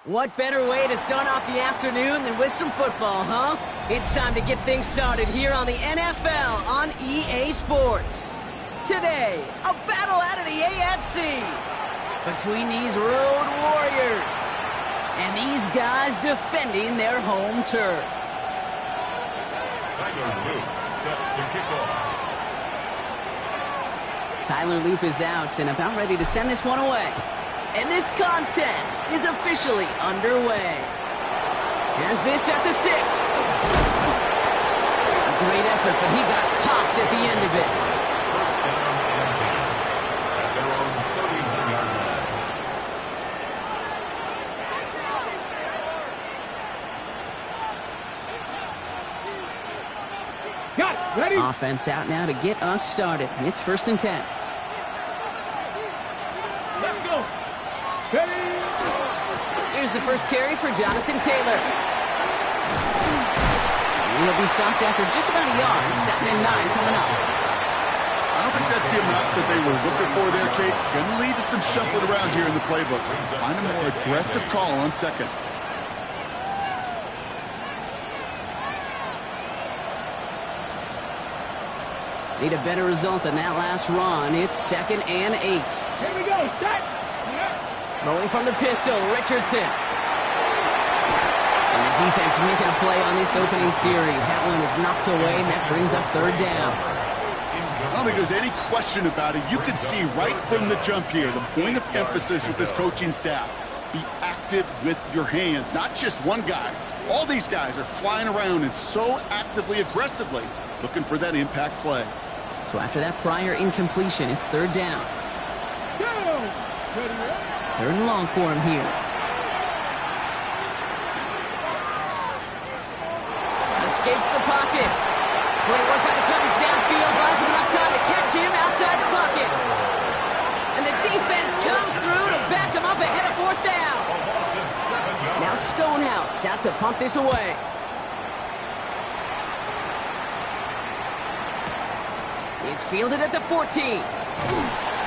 What better way to start off the afternoon than with some football, huh? It's time to get things started here on the NFL on EA Sports. Today, a battle out of the AFC between these road warriors and these guys defending their home turf. Tyler Loop set to kick off. Tyler Loop is out and about ready to send this one away. And this contest is officially underway. Has this at the 6. A great effort, but he got popped at the end of it. First down and 10 at their own 31-yard line. Got it. Ready? Offense out now to get us started. It's 1st and 10. Let's go. Ready? Here's the first carry for Jonathan Taylor. He'll be stopped after just about a yard. 2nd and 9 coming up. I don't think that's the amount that they were looking for there, Kate. Going to lead to some shuffling around here in the playbook. Find a more aggressive call on 2nd. Need a better result than that last run. It's 2nd and 8. Here we go. Set. Throwing from the pistol, Richardson. And the defense making a play on this opening series. That one is knocked away, and that brings up 3rd down. I don't think there's any question about it. You could see right from the jump here, the point of emphasis with this coaching staff. Be active with your hands, not just one guy. All these guys are flying around and so actively, aggressively looking for that impact play. So after that prior incompletion, it's 3rd down. Go. 3rd and long for him here. Escapes the pocket. Great work by the coverage downfield. Buys him enough time to catch him outside the pocket. And the defense comes through to back him up ahead of 4th down. Now Stonehouse out to punt this away. It's fielded at the 14.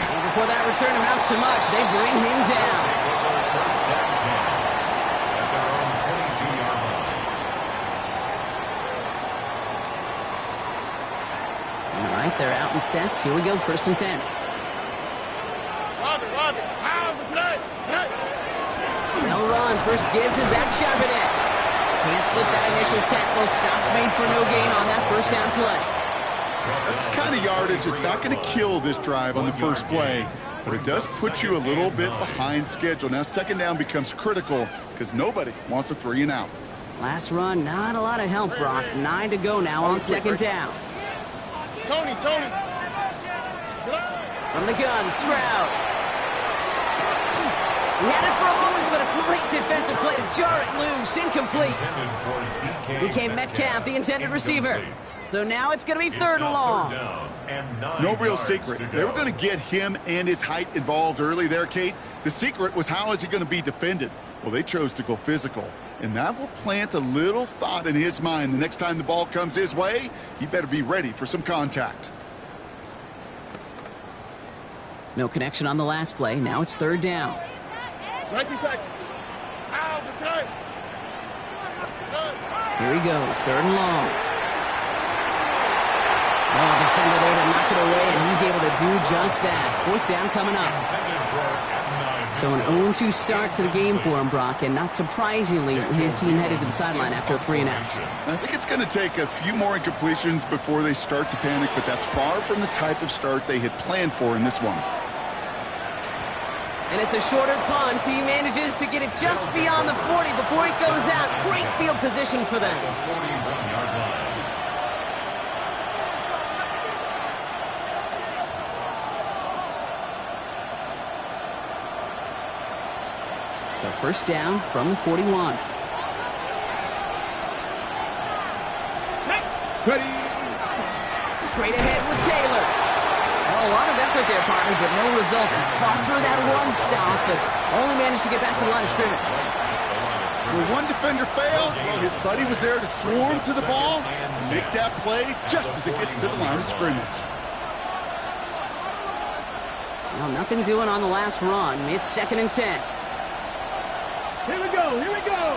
And before that return amounts to much, they bring him down. First down 10 at their own 22-yard line. All right, they're out and set. Here we go, 1st and 10. Robbie. They'll run. First give to Zach Charbonnet. Can't slip that initial tackle. Stops made for no gain on that 1st down play. That's the kind of yardage that's not going to kill this drive on the first play, but it does put you a little bit behind schedule. Now 2nd down becomes critical because nobody wants a 3 and out. Last run, not a lot of help, Brock. 9 to go now on 2nd down. Tony. From the gun, Stroud. He had it for a moment but a great defensive play to jar it loose. Incomplete. DK Metcalf, the intended receiver. So now it's going to be third and long. No real secret. They were going to get him and his height involved early there, Kate. The secret was, how is he going to be defended? Well, they chose to go physical, and that will plant a little thought in his mind. The next time the ball comes his way, he better be ready for some contact. No connection on the last play. Now it's third down. Here he goes, third and long. Oh, defender there to knock it away, and he's able to do just that. Fourth down coming up. So an 0-2 start to the game for him, Brock, and not surprisingly, his team headed to the sideline after a 3-and-out. I think it's going to take a few more incompletions before they start to panic, but that's far from the type of start they had planned for in this one. And it's a shorter punt. He manages to get it just beyond the 40 before he goes out. Great field position for them. So first down from the 41. Ready. Straight ahead with Taylor. Well, a lot of effort there, partner, but no results. He fought through that one stop, but only managed to get back to the line of scrimmage. When one defender failed, well, his buddy was there to swarm to the ball and make that play just as it gets to the line of scrimmage. Well, nothing doing on the last run. It's 2nd and 10. Here we go. Here we go.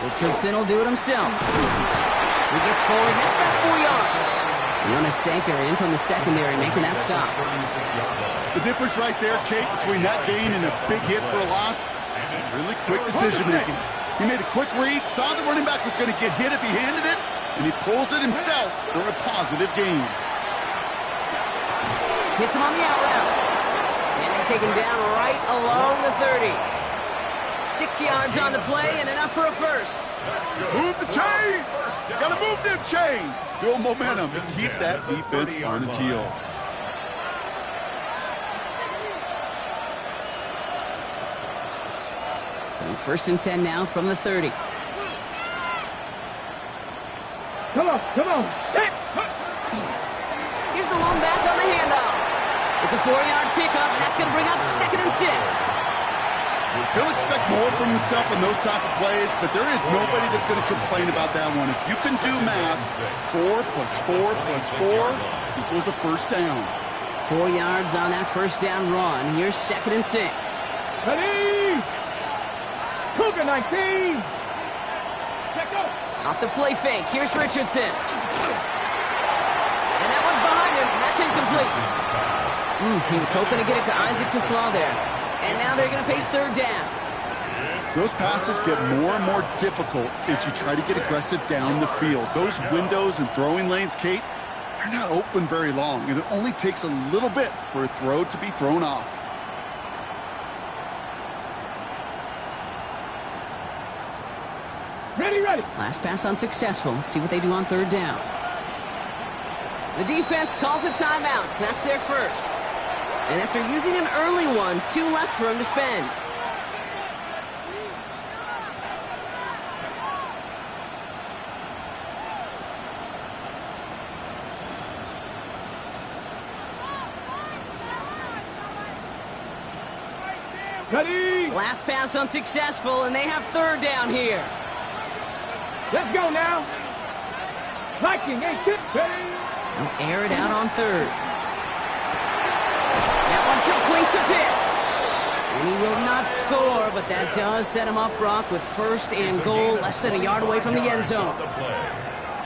Richardson will do it himself. He gets forward. That's about 4 yards. Jonas Sanker in from the secondary, making that stop. The difference right there, Kate, between that gain and a big hit for a loss is really quick decision-making. He made a quick read, saw the running back was going to get hit if he handed it, and he pulls it himself for a positive gain. Hits him on the out route. And they take him down right along the 30. 6 yards on the play and enough for a first. Move the chains! Gotta move them chains! Build momentum and keep that defense on its heels. So 1st and 10 now from the 30. Come on. Come on. Here's the lone back on the handoff. It's a 4-yard pickup, and that's going to bring up 2nd and 6. He'll expect more from himself in those type of plays, but there is nobody that's going to complain about that one. If you can do math, 4 plus 4 plus 4 equals a first down. 4 yards on that first down run. Here's 2nd and 6. Ready. Cougar 19. Check go. Off the play fake. Here's Richardson. And that one's behind him. That's incomplete. He was hoping to get it to Isaac Tislau there. And now they're going to face third down. Those passes get more and more difficult as you try to get aggressive down the field. Those windows and throwing lanes, Kate, they're not open very long, and it only takes a little bit for a throw to be thrown off. Ready, ready. Last pass unsuccessful. Let's see what they do on third down. The defense calls a timeout, so that's their first. And after using an early one, 2 left for him to spend. Ready. Last pass unsuccessful, and they have third down here. Let's go now. Viking, ain't shit. Ready. They'll air it out on third. That one complete to Pitts. And he will not score, but that does set him up, Brock, with 1st and goal, less than a yard away from the end zone.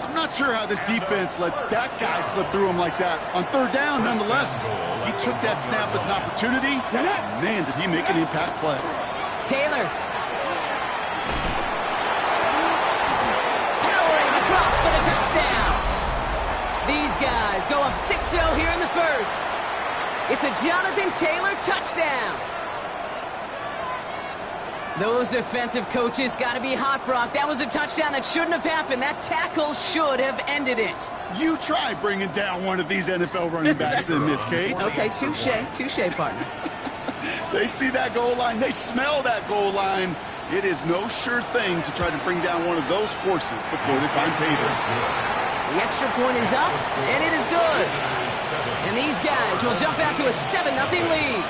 I'm not sure how this defense let that guy slip through him like that. On third down, nonetheless, he took that snap as an opportunity. Man, did he make an impact play. Taylor. Powering across for the touchdown. These guys go up 6-0 here in the first. It's a Jonathan Taylor touchdown. Those defensive coaches got to be hot, Brock. That was a touchdown that shouldn't have happened. That tackle should have ended it. You try bringing down one of these NFL running backs in this case. Okay, touche, partner. They see that goal line. They smell that goal line. It is no sure thing to try to bring down one of those horses before they find paydirt. The extra point is up, and it is good. And these guys will jump out to a 7-0 lead.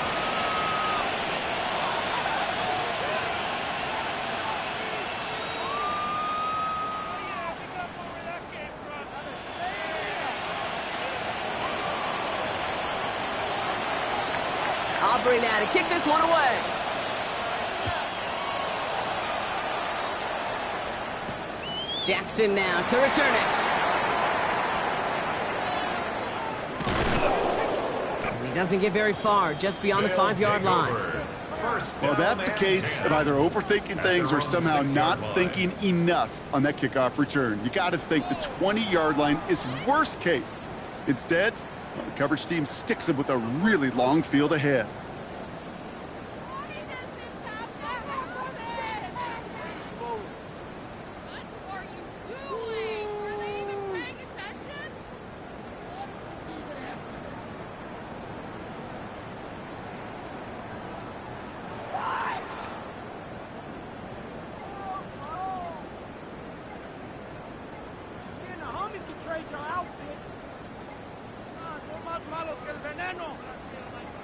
Aubrey now to kick this one away. Jackson now to return it. And he doesn't get very far, just beyond the 5-yard line. Well, that's a case of either overthinking things or somehow not thinking enough on that kickoff return. You got to think the 20-yard line is worst case. Instead, well, the coverage team sticks him with a really long field ahead.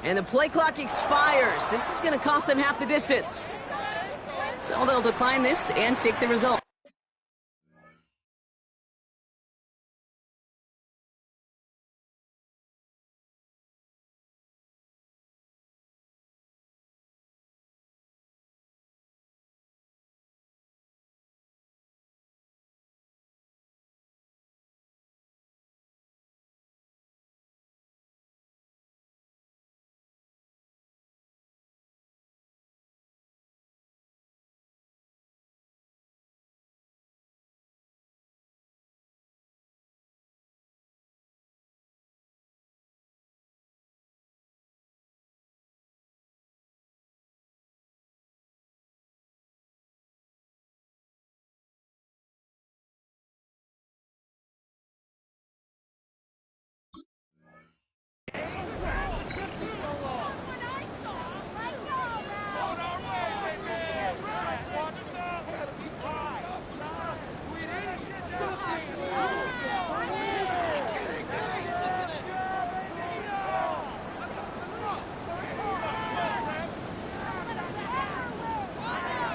And the play clock expires. This is going to cost them half the distance. So they'll decline this and take the result.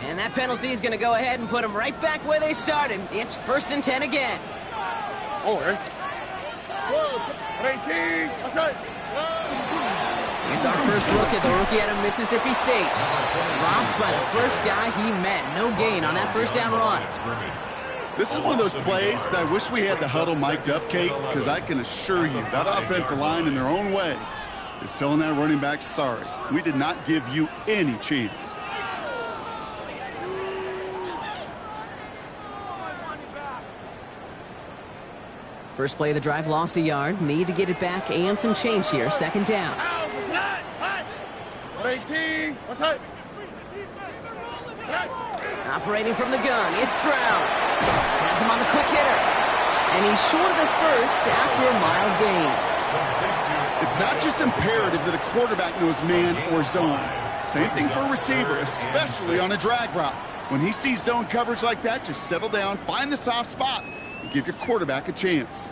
And that penalty is going to go ahead and put them right back where they started. It's 1st and 10 again. Here's our first look at the rookie out of Mississippi State. Dropped by the first guy he met. No gain on that first down run. This is one of those plays that I wish we had the huddle mic'd up, Kate, because I can assure you that offensive line in their own way is telling that running back, sorry, we did not give you any chance. First play of the drive lost a yard. Need to get it back and some change here. 2nd down. Operating from the gun, it's Stroud. Has him on the quick hitter. And he's short of the first after a mild gain. It's not just imperative that a quarterback knows man or zone. Same thing for a receiver, especially on a drag route. When he sees zone coverage like that, just settle down, find the soft spot, and give your quarterback a chance.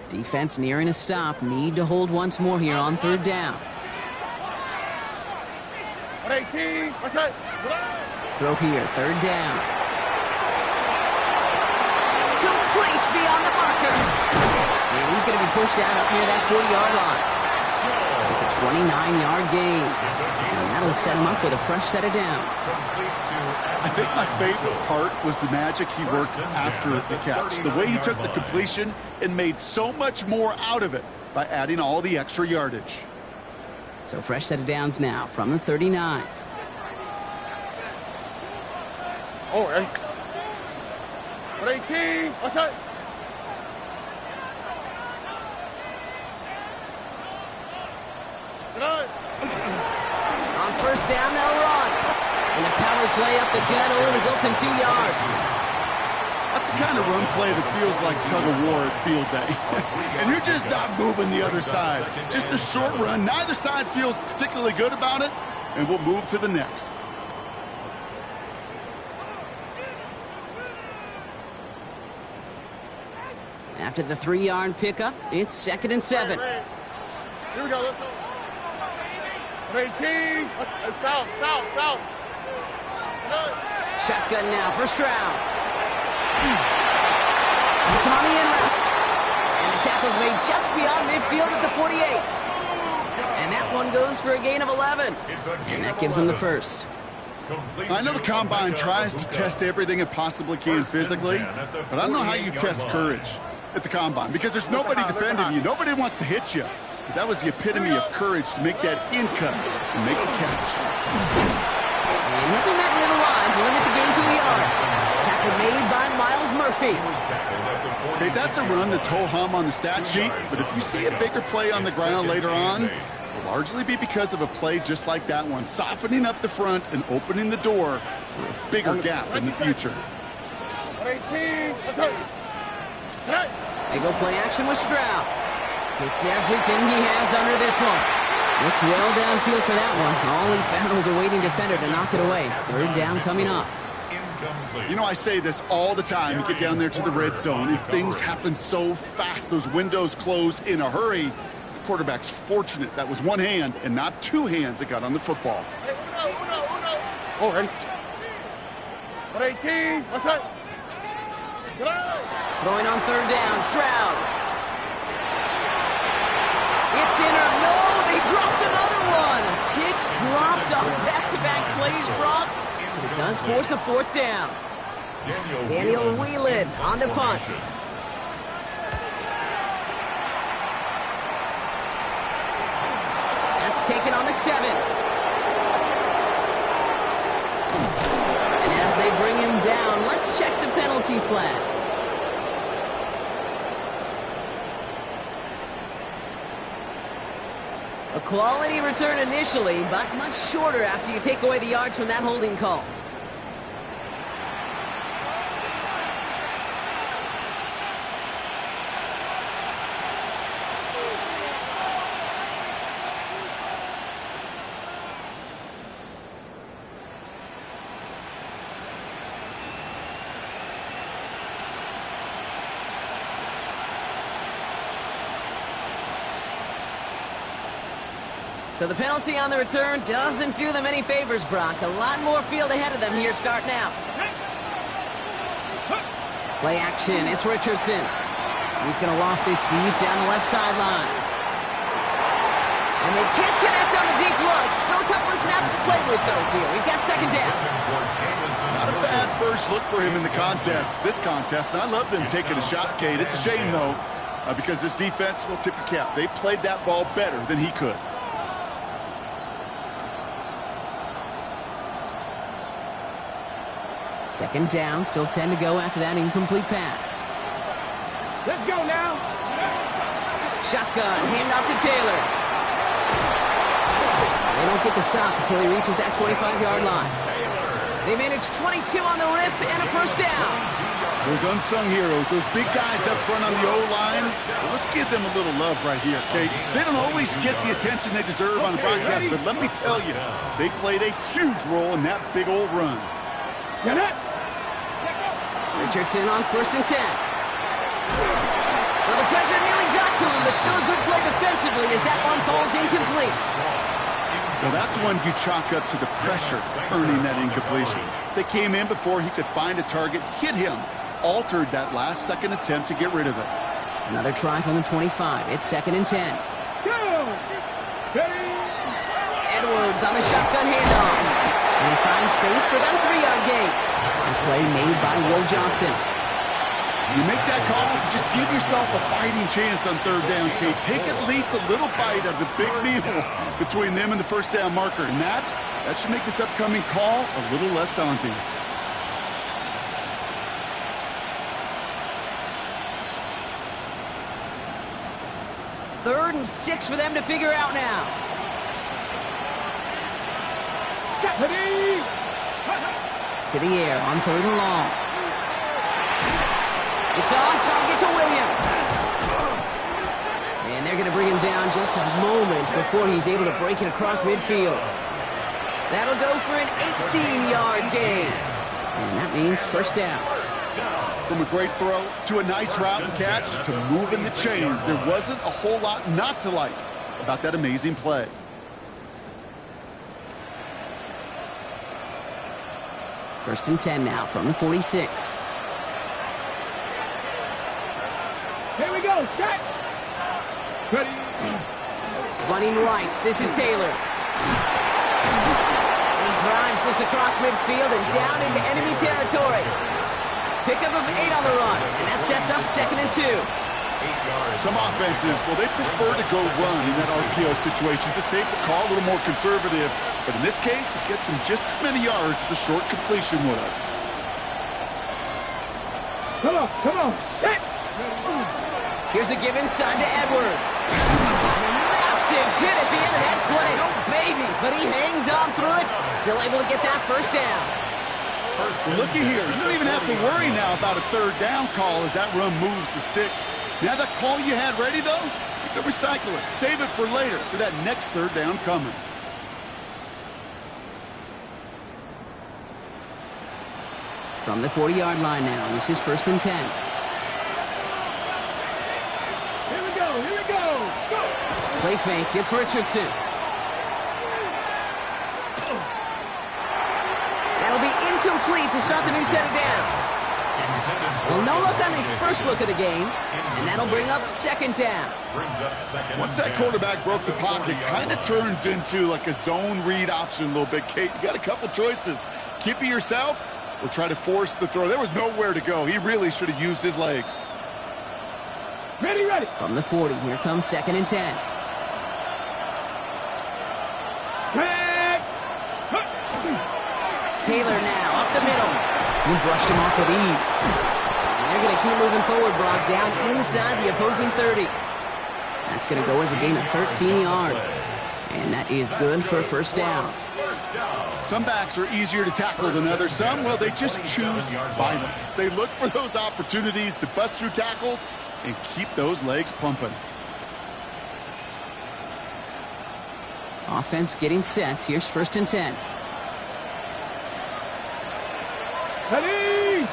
Defense nearing a stop. Need to hold once more here on 3rd down. Throw here, 3rd down. Complete beyond the marker. And he's going to be pushed out up near that 40-yard line. It's a 29-yard gain. And that'll set him up with a fresh set of downs. I think my favorite part was the magic he worked after the catch. The way he took the completion and made so much more out of it by adding all the extra yardage. So fresh set of downs now from the 39. Oh, 18. What's that? On 1st down, they'll run. And the power play up the gut only results in 2 yards. That's the kind of run play that feels like tug-of-war at field day. And you're just not moving the other side. Just a short run. Neither side feels particularly good about it, and we'll move to the next. After the 3-yard pickup, it's 2nd and 7. Here we go. Let's go. 18. South. Shotgun now for Stroud. It's on the in route. And the tackle's made just beyond midfield at the 48. And that one goes for a gain of 11. And that gives him the first. I know the Combine tries to test everything it possibly can physically, but I don't know how you test courage at the Combine, because there's nobody defending you. Nobody wants to hit you. But that was the epitome of courage to make that in cut and make the catch. And he'll be met near the line to limit the game to a yard. Tackle made by Miles Murphy. Okay, that's a run that's ho-hum on the stat sheet, but if you see a bigger play on the ground later on, it'll largely be because of a play just like that one, softening up the front and opening the door for a bigger gap in the future. 18. Let's go. They go play action with Stroud. It's everything he has under this one. Looked well downfield for that one. All he found was a waiting defender to knock it away. 3rd down coming up. You know, I say this all the time. You get down there to the red zone, and things happen so fast. Those windows close in a hurry. The quarterback's fortunate that was one hand and not two hands that got on the football. Oh, ready. 18. What's up? Throwing on 3rd down, Stroud. It's in or no, they dropped another one. Kicks dropped on back-to-back plays, Brock. It does force a 4th down. Daniel Whelan on the punt. That's taken on the 7. And as they bring him down, let's check the penalty flag. A quality return initially, but much shorter after you take away the yards from that holding call. So the penalty on the return doesn't do them any favors, Brock. A lot more field ahead of them here starting out. Play action. It's Richardson. He's going to loft this deep down the left sideline. And they can't connect on the deep look. Still a couple of snaps to play with, though, here. We've got 2nd down. Not a bad first look for him in the this contest. And I love them taking a shot, Kate. It's a shame, though, because this defense will tip your cap. They played that ball better than he could. Second down, still 10 to go after that incomplete pass. Let's go now. Shotgun, handoff to Taylor. They don't get the stop until he reaches that 25-yard line. They manage 22 on the rip and a 1st down. Those unsung heroes, those big guys up front on the O-line, well, let's give them a little love right here, Kate. They don't always get the attention they deserve on the broadcast, but let me tell you, they played a huge role in that big old run. Get it. Richardson on 1st and 10. Well, the pressure nearly got to him, but still a good play defensively as that one falls incomplete. Well, that's one you chalk up to the pressure earning that incompletion. They came in before he could find a target, hit him, altered that last-second attempt to get rid of it. Another try from the 25. It's 2nd and 10. Go. Edwards on the shotgun handoff. And he finds space for that 3-yard gain. A play made by Will Johnson. You make that call to just give yourself a fighting chance on 3rd down, Kate. Take at least a little bite of the big meal between them and the 1st down marker. And that should make this upcoming call a little less daunting. Third and 6 for them to figure out now. To the air on 3rd and long. It's on target to Williams. And they're going to bring him down just a moment before he's able to break it across midfield. That'll go for an 18-yard gain. And that means first down. From a great throw to a nice route and catch to moving the chains, there wasn't a whole lot not to like about that amazing play. First and 10 now from the 46. Here we go. Set. Ready. Running right. This is Taylor. And he drives this across midfield and down into enemy territory. Pickup of 8 on the run, and that sets up 2nd and 2. Some offenses, well, they prefer to go run in that RPO situation. It's a safer call, a little more conservative. But in this case, it gets him just as many yards as a short completion would have. Come on, come on. Set. Here's a give inside to Edwards. Massive hit at the end of that play. Oh, baby. But he hangs on through it. Still able to get that first down. Looky here. You don't even have to worry now about a third down call as that run moves the sticks. Now that call you had ready, though, you can recycle it. Save it for later for that next third down coming. From the 40-yard line now, this is first and 10. Here we go. Here we go. Go. Play fake. It's Richardson. That'll be incomplete to start the new set of downs. Well, no look on his first look of the game, and that'll bring up 2nd down. Once that quarterback broke the pocket, kind of turns into like a zone read option a little bit. Kate, you got a couple choices. Keep it yourself or try to force the throw. There was nowhere to go. He really should have used his legs. Ready, ready. From the 40, here comes 2nd and 10. Back. Taylor now up the middle. He brushed him off with ease. And they're going to keep moving forward, Brock, down inside the opposing 30. That's going to go as a gain of 13 yards. And that is good for a first down. Some backs are easier to tackle than others. Some, well, they just choose violence. They look for those opportunities to bust through tackles and keep those legs pumping. Offense getting set. Here's first and 10. Ready.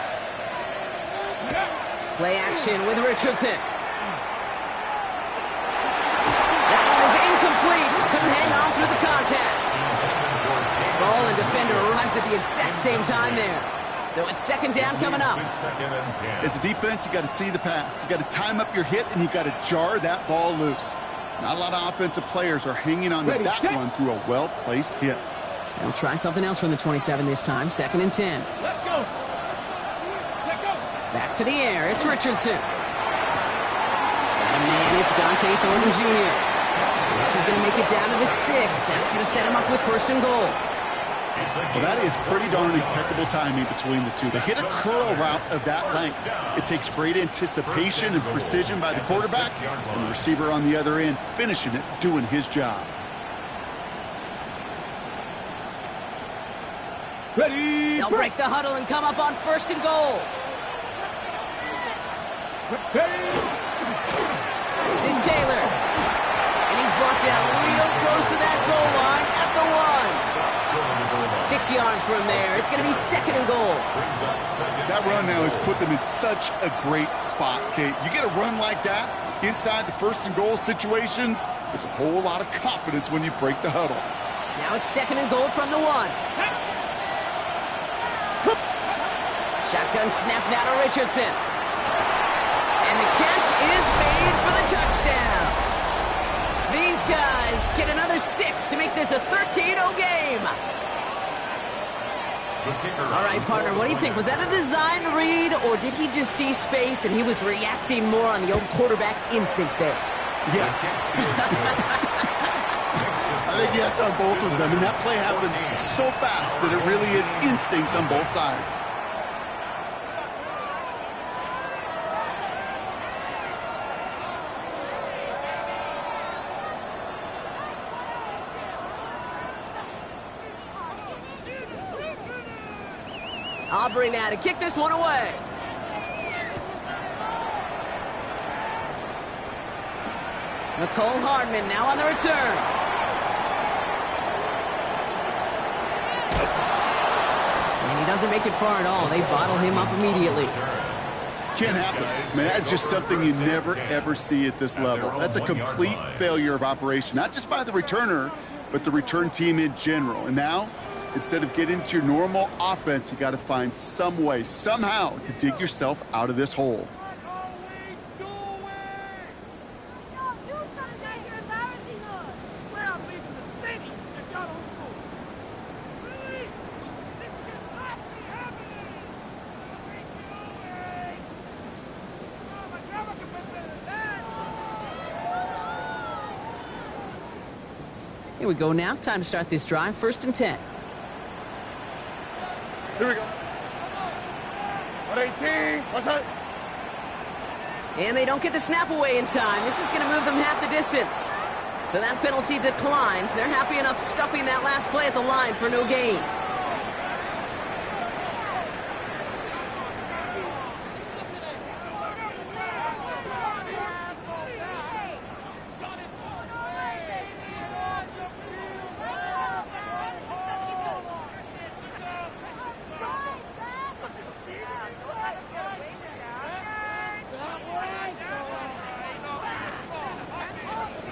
Play action with Richardson. That one is incomplete. Couldn't hang on through the contact. Ball and defender arrived at the exact same time there. So it's 2nd down coming up. As a defense, you got to see the pass. You got to time up your hit, and you got to jar that ball loose. Not a lot of offensive players are hanging on to that one through a well-placed hit. They'll try something else from the 27 this time. 2nd and 10. Let's go. Let's go. Back to the air. It's Richardson. And man, it's Dante Thornton Jr. This is going to make it down to the 6. That's going to set him up with 1st and goal. Well, that is pretty darn impeccable timing between the two. To hit a curl route of that length, it takes great anticipation and precision by the quarterback, and the receiver on the other end finishing it, doing his job. Ready. They'll break the huddle and come up on 1st and goal. This is Taylor. And he's brought down real close to that goal line at the 1. 6 yards from there. It's going to be 2nd and goal. That run now has put them in such a great spot, Kate. You get a run like that inside the 1st and goal situations, there's a whole lot of confidence when you break the huddle. Now it's 2nd and goal from the 1. Shotgun snap now to Richardson. And the catch is made for the touchdown. These guys get another 6 to make this a 13-0 game. All right, partner, what do you think? Was that a design read, or did he just see space and he was reacting more on the old quarterback instinct there? Yes. I think yes on both of them, and that play happens so fast that it really is instincts on both sides. Aubrey now to kick this one away. Nicole Hardman now on the return. And he doesn't make it far at all. They bottle him up immediately. Can't happen. I mean, that's just something you never, ever see at this level. That's a complete failure of operation, not just by the returner, but the return team in general. And now, instead of getting into your normal offense, you got to find some way, somehow, to dig yourself out of this hole. Here we go now. Time to start this drive. 1st and 10. Here we go. 118. What's up? And they don't get the snap away in time. This is going to move them half the distance. So that penalty declines. They're happy enough stuffing that last play at the line for no gain.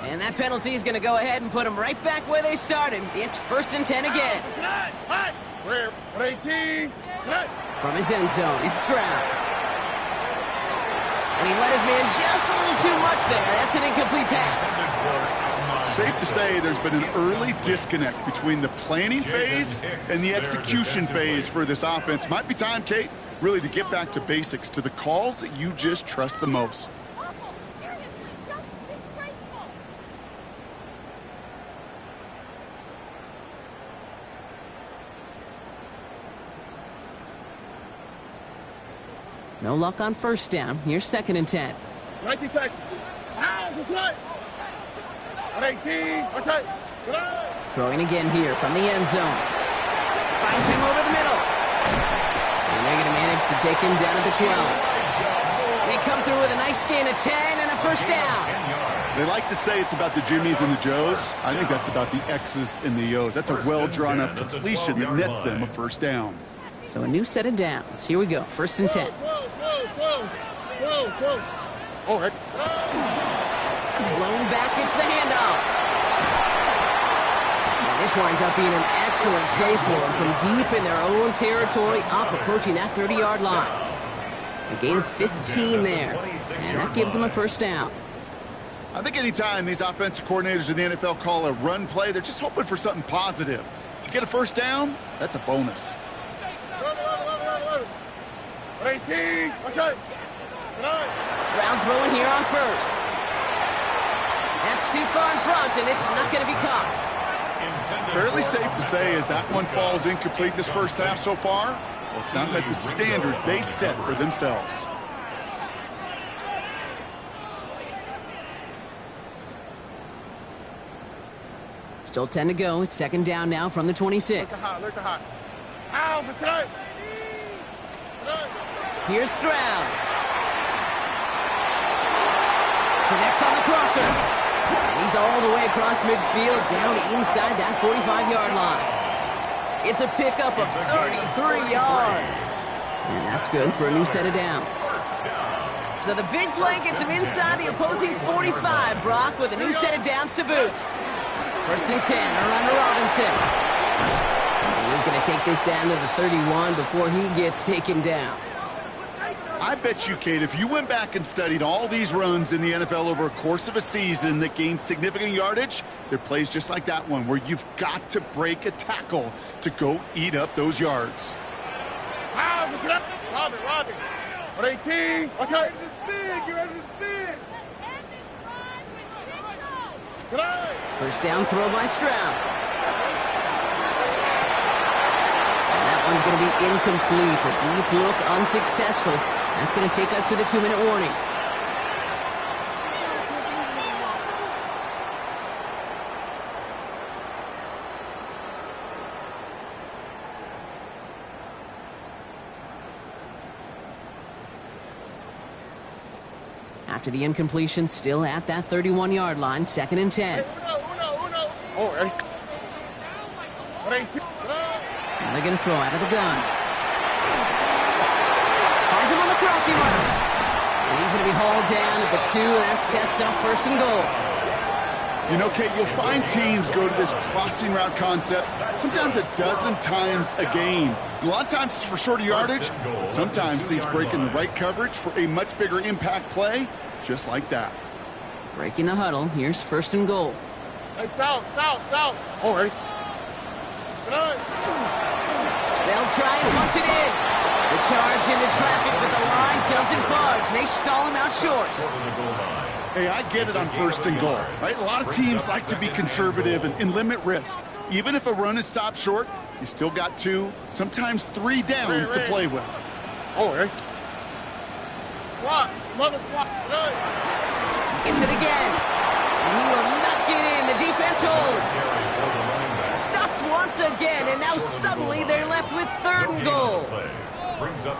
And that penalty is going to go ahead and put them right back where they started. It's 1st and 10 again. 118. From his end zone, it's Stroud. And he let his man just a little too much there. That's an incomplete pass. Safe to say there's been an early disconnect between the planning phase and the execution phase for this offense. Might be time, Kate, really to get back to basics, to the calls that you just trust the most. No luck on 1st down. Here's 2nd and 10. 19 Texas. What's up? 118. What's up? Throwing again here from the end zone. Finds him over the middle. And they're going to manage to take him down at the 12. They come through with a nice gain of 10 and a 1st down. They like to say it's about the Jimmies and the Joes. I think that's about the X's and the O's. That's a well-drawn-up completion that nets them a 1st down. So a new set of downs. Here we go. 1st and 10. All right. Blown back gets the handoff. And this winds up being an excellent play for them from deep in their own territory, up approaching that 30-yard line. A gain of 15 there, and that gives them a 1st down. I think anytime these offensive coordinators in the NFL call a run play, they're just hoping for something positive. To get a 1st down, that's a bonus. 18. What's up? Stroud throwing here on 1st. That's too far in front, and it's not going to be caught. Fairly safe to say as that one falls incomplete this 1st half so far, well, it's not met the standard they set for themselves. Still 10 to go. It's 2nd down now from the 26. Here's Stroud. Connects on the crosser. And he's all the way across midfield, down inside that 45-yard line. It's a pickup of 33 yards. And that's good for a new set of downs. So the big play gets him inside the opposing 45, Brock, with a new set of downs to boot. 1st and 10, around to Robinson. And he's going to take this down to the 31 before he gets taken down. I bet you, Kate, if you went back and studied all these runs in the NFL over a course of a season that gained significant yardage, there are plays just like that one where you've got to break a tackle to go eat up those yards. Robin. 118. What's up? You're ready to spin. 1st down throw by Stroud. And that one's going to be incomplete. A deep look, unsuccessful. That's going to take us to the 2-minute warning. After the incompletion, still at that 31-yard line, 2nd and 10. Oh, ready? Now they're going to throw out of the gun. Finds him on the crossing route. And he's going to be hauled down at the 2. That sets up 1st and goal. You know, Kate, you'll find teams go to this crossing route concept sometimes a dozen times a game. A lot of times it's for shorter yardage, but sometimes teams break in the right coverage for a much bigger impact play, just like that. Breaking the huddle. Here's 1st and goal. Hey, south. Oh, ready? They'll try and punch it in. The charge into traffic, but the line doesn't budge. They stall him out short. Hey, I get it on 1st and goal, right? A lot of teams like to be conservative and limit risk. Even if a run is stopped short, you still got 2, sometimes 3 downs to play with. Oh, ready? Swat. Mother swat. Gets it again. And he will not get in. The defense holds. Stuffed once again, and now suddenly they're left with 3rd and goal.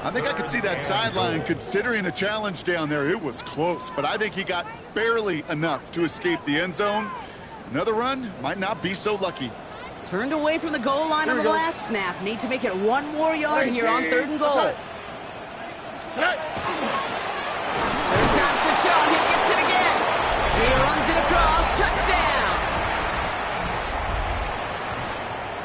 I think I could see that sideline considering a challenge down there. It was close, but I think he got barely enough to escape the end zone. Another run might not be so lucky. Turned away from the goal line on the last snap. Need to make it 1 more yard here on 3rd and goal. 3rd time's the charm. He gets it again. He runs it across. Touchdown.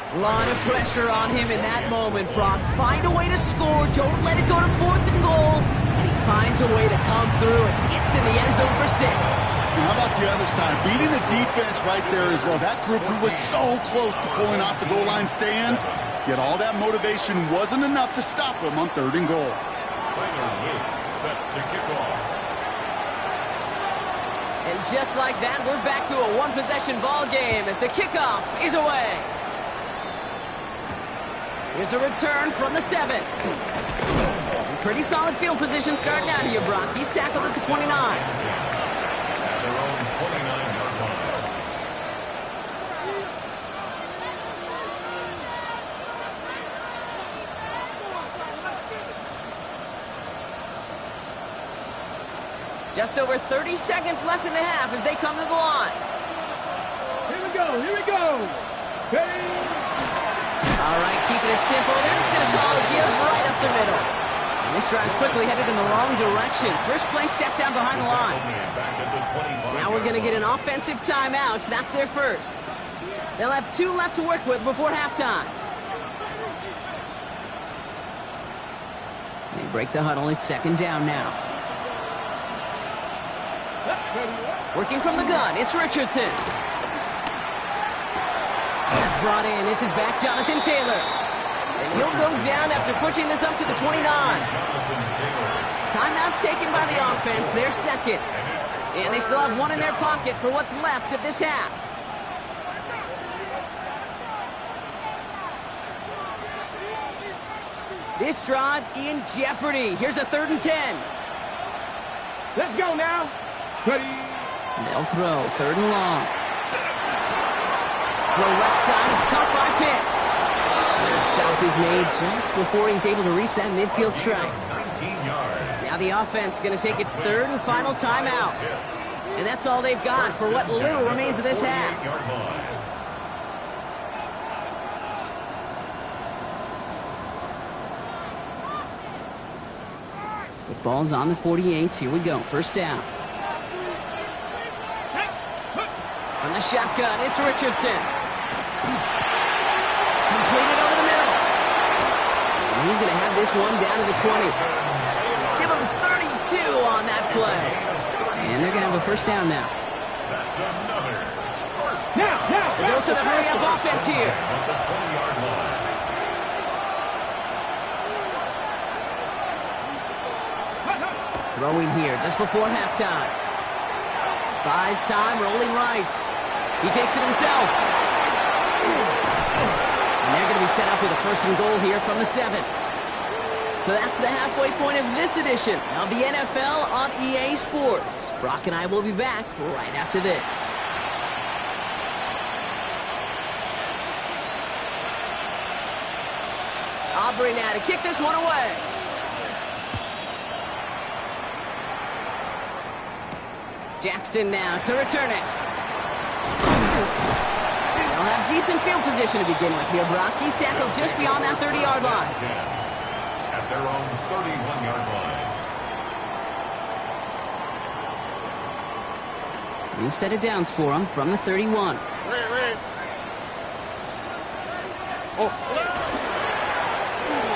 A lot of pressure on him in that moment, Brock. Find a way to score. Don't let it go to 4th and goal. And he finds a way to come through and gets in the end zone for 6. And how about the other side? Beating the defense right there as well. That group who was so close to pulling off the goal line stand, yet all that motivation wasn't enough to stop them on 3rd and goal. Set to kick off. And just like that, we're back to a 1-possession ball game as the kickoff is away. Here's a return from the 7. Pretty solid field position starting out here, Brock. He's tackled at the 29. At their own 29-yard line. Just over 30 seconds left in the half as they come to the line. Here we go. Hey. All right, keeping it simple. They're just going to call a give right up the middle. And this drive's quickly headed in the wrong direction. First play set down behind the line. Now we're going to get an offensive timeout. That's their first. They'll have 2 left to work with before halftime. They break the huddle. It's 2nd down now. Working from the gun, it's Richardson. That's brought in. It's his back, Jonathan Taylor. And he'll go down after pushing this up to the 29. Timeout taken by the offense, their 2nd. And they still have 1 in their pocket for what's left of this half. This drive in jeopardy. Here's a 3rd and 10. Let's go now. Ready. They'll throw 3rd and long. The left side is caught by Pitts. And a stop is made just before he's able to reach that midfield strike. 19 yards. Now the offense going to take its 3rd and final timeout. And that's all they've got for what little remains of this half. The ball's on the 48. Here we go. 1st down. On the shotgun, it's Richardson. Completed over the middle. And he's going to have this one down to the 20. Give him 32 on that play. And they're going to have a 1st down now. That's another first. The dose of the hurry-up offense here. At the 20-yard line. Throwing here just before halftime. Buys time, rolling right. He takes it himself. And they're going to be set up with a 1st and goal here from the 7. So that's the halfway point of this edition of the NFL on EA Sports. Brock and I will be back right after this. Aubrey now to kick this one away. Jackson now to return it. They'll have decent field position to begin with here, Brock. He's tackled just beyond that 30-yard line. At their own 31-yard line. New set of downs for him from the 31. Red. Oh.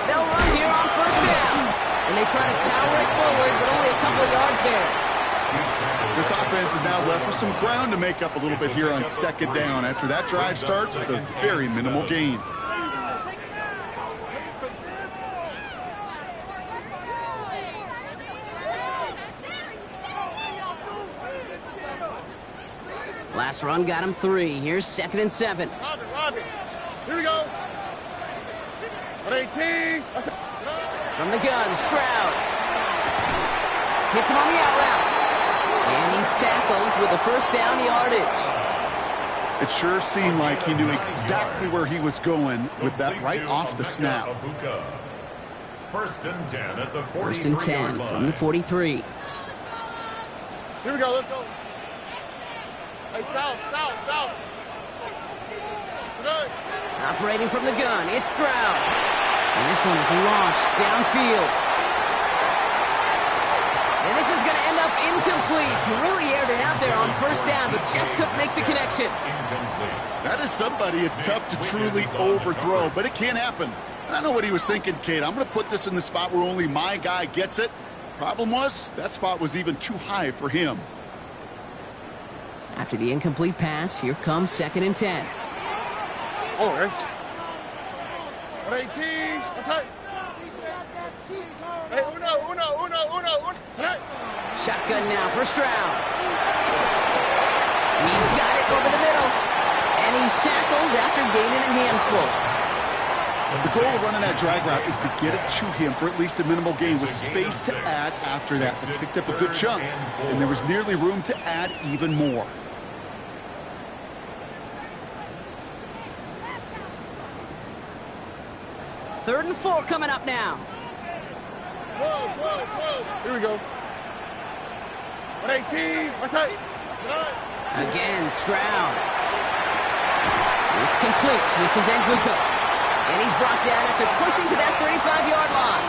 They'll run here on first down. And they try to power it forward, but only a couple of yards there. This offense is now left with some ground to make up a little bit here on second down after that drive starts with a very minimal gain. Last run got him 3. Here's 2nd and 7. Robin. Here we go. 18. From the gun, Stroud. Hits him on the out route. And he's tackled with a first down yardage. It sure seemed like he knew exactly where he was going with that right off the snap. First and 10 at the 43-yard line. First and 10 from the 43. Here we go. Let's go. Hey, south. Good. Operating from the gun, it's Stroud. And this one is launched downfield. And this is going to end up incomplete. He really aired it out there on first down, but just couldn't make the connection. That is somebody it's tough to truly overthrow, but it can happen. And I know what he was thinking, Kate. I'm going to put this in the spot where only my guy gets it. Problem was, that spot was even too high for him. After the incomplete pass, here comes 2nd and 10. Oh, right. 18. That's right. Hey, uno. Hey. Shotgun now for Stroud. He's got it over the middle. And he's tackled after gaining a handful. The goal of running that drag route is to get it to him for at least a minimal gain with space to add after that. They picked up a good chunk, and there was nearly room to add even more. Third and 4 coming up now. Whoa. Here we go. 18. What's that? Again, Stroud. It's complete. This is Nguka. And he's brought down after pushing to that 35-yard line.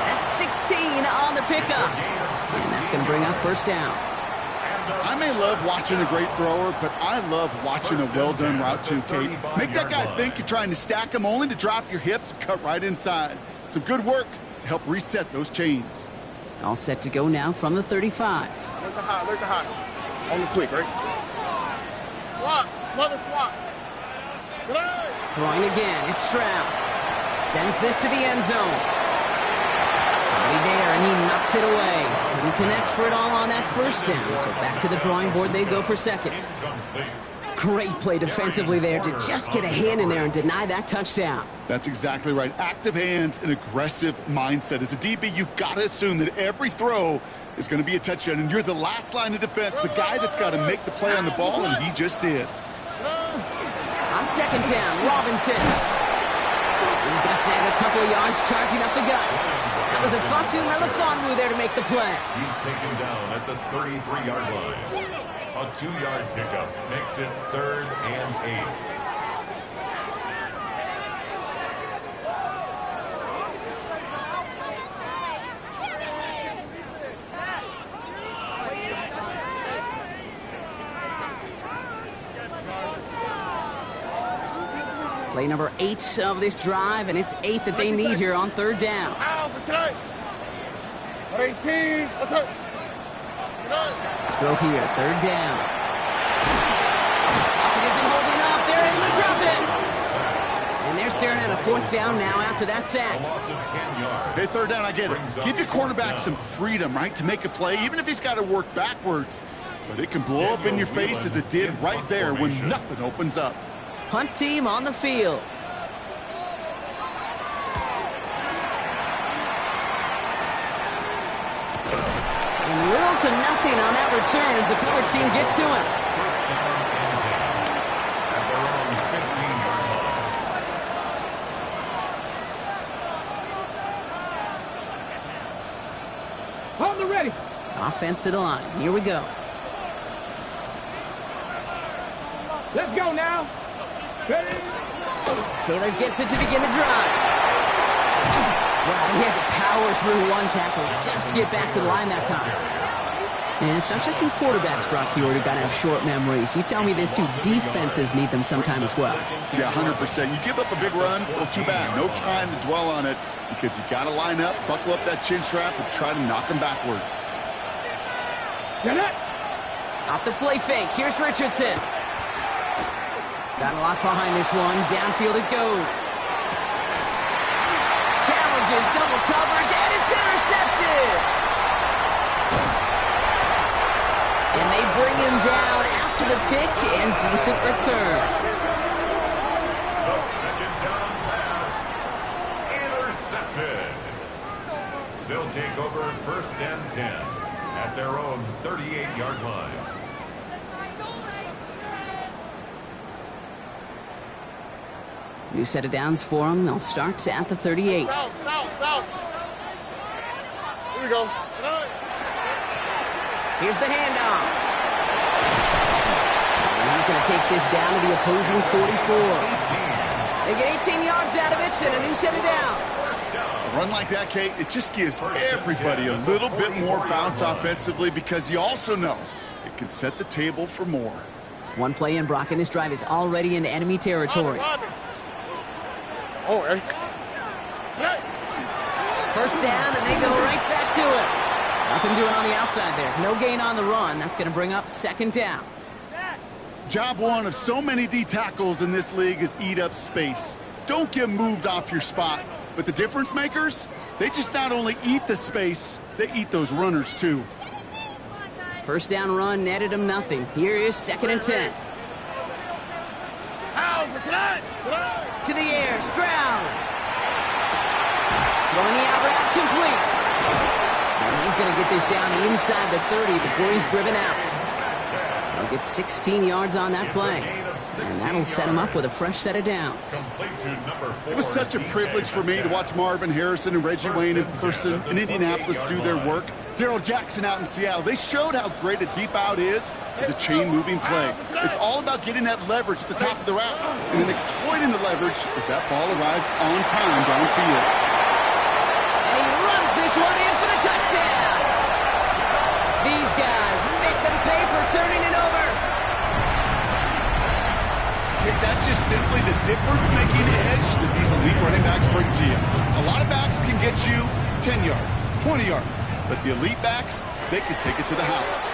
That's 16 on the pickup. And that's going to bring up first down. I may love watching a great thrower, but I love watching a well-done route too, Kate. Make that guy think you're trying to stack him only to drop your hips and cut right inside. Some good work to help reset those chains. All set to go now from the 35. Look the high. On the quick, right? Swap. Mother swap. Good. Throwing again, it's Stroud. Sends this to the end zone. Somebody there, and he knocks it away. Couldn't connect for it all on that first down, so back to the drawing board they go for second. Great play defensively there to just get a hand in there and deny that touchdown. That's exactly right. Active hands and aggressive mindset. As a DB, you've got to assume that every throw is going to be a touchdown, and you're the last line of defense, the guy that's got to make the play on the ball, and he just did. On second down, Robinson. He's going to snag a couple of yards charging up the gut. That was a Fatu Melifonwu there to make the play. He's taken down at the 33-yard line. A 2-yard pickup makes it 3rd and 8. Play number 8 of this drive, and it's 8 that they need here on third down. 18. What's up? Throw here, third down. It isn't holding up. They're able to drop it. And they're staring at a fourth down now after that sack. Hey, third down, I get it. Give your quarterback some freedom, right, to make a play, even if he's got to work backwards. But it can blow up in your face as it did right there when nothing opens up. Punt team on the field. And little to nothing on that return as the coverage team gets to him. Hold the ready. Offense to the line. Here we go. Let's go now. Ready? Taylor gets it to begin the drive. Wow, he had to power through one tackle just to get back to the line that time. And it's not just in quarterbacks, Brock Huard, who got to have short memories. You tell me this too, defenses need them sometime as well. Yeah, 100%. You give up a big run, well, too bad. No time to dwell on it because you got to line up, buckle up that chin strap, and try to knock them backwards. Get it. Off the play fake, here's Richardson. Got a lock behind this one. Downfield it goes. Challenges, double coverage, and it's intercepted. And they bring him down after the pick and decent return. The second down pass. Intercepted. They'll take over 1st and 10 at their own 38-yard line. New set of downs for them. They'll start at the 38. South. Here we go. Here's the handoff. And he's going to take this down to the opposing 44. They get 18 yards out of it and a new set of downs. A run like that, Kate, it just gives everybody a little bit more bounce offensively because you also know it can set the table for more. One play in, Brock, and this drive is already into enemy territory. Oh, hey. First down, and they go right back to it. Nothing doing on the outside there. No gain on the run. That's going to bring up 2nd down. Job one of so many D tackles in this league is eat up space. Don't get moved off your spot. But the difference makers, they just not only eat the space, they eat those runners too. First down run netted him nothing. Here is 2nd and 10. To the air, Stroud. Throwing the out route complete. And he's going to get this down inside the 30 before he's driven out. He'll get 16 yards on that play. And that'll set him up with a fresh set of downs. It was such a privilege for me to watch Marvin Harrison and Reggie Wayne in person in Indianapolis do their work. Daryl Jackson out in Seattle. They showed how great a deep out is as a chain-moving play. It's all about getting that leverage at the top of the route and then exploiting the leverage as that ball arrives on time downfield. And he runs this one in for the touchdown. These guys make them pay for turning it over. That's just simply the difference-making edge that these elite running backs bring to you. A lot of backs can get you 10 yards, 20 yards, but the elite backs, they can take it to the house.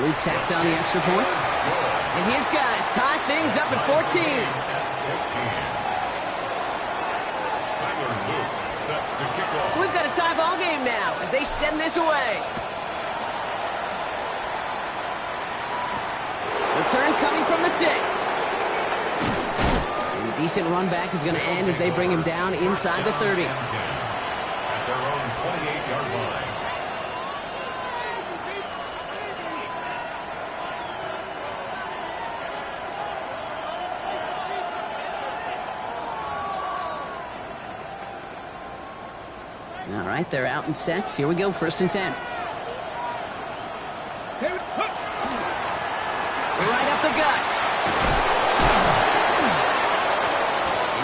Luke tacks on the extra point. And his guys tie things up at 14. So we've got a tie ball game now as they send this away. Return coming from the 6. Decent run back is going to end as they bring him down inside the 30. At their own 28-yard line. All right, they're out and set. Here we go, 1st and 10. Right up the gut.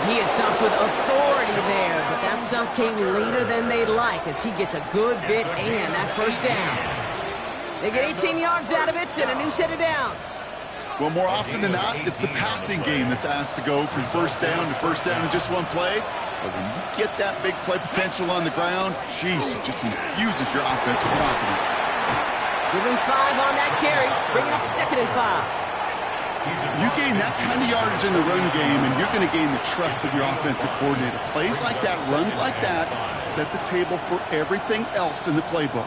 He is stopped with authority there, but that stop came later than they'd like as he gets a good bit and that first down. They get 18 yards out of it and a new set of downs. Well, more often than not, it's the passing game that's asked to go from first down to first down in just one play. But when you get that big play potential on the ground, geez, it just infuses your offensive confidence. Give him 5 on that carry, bringing up 2nd and 5. You gain that kind of yardage in the run game, and you're going to gain the trust of your offensive coordinator. Plays like that, runs like that, set the table for everything else in the playbook.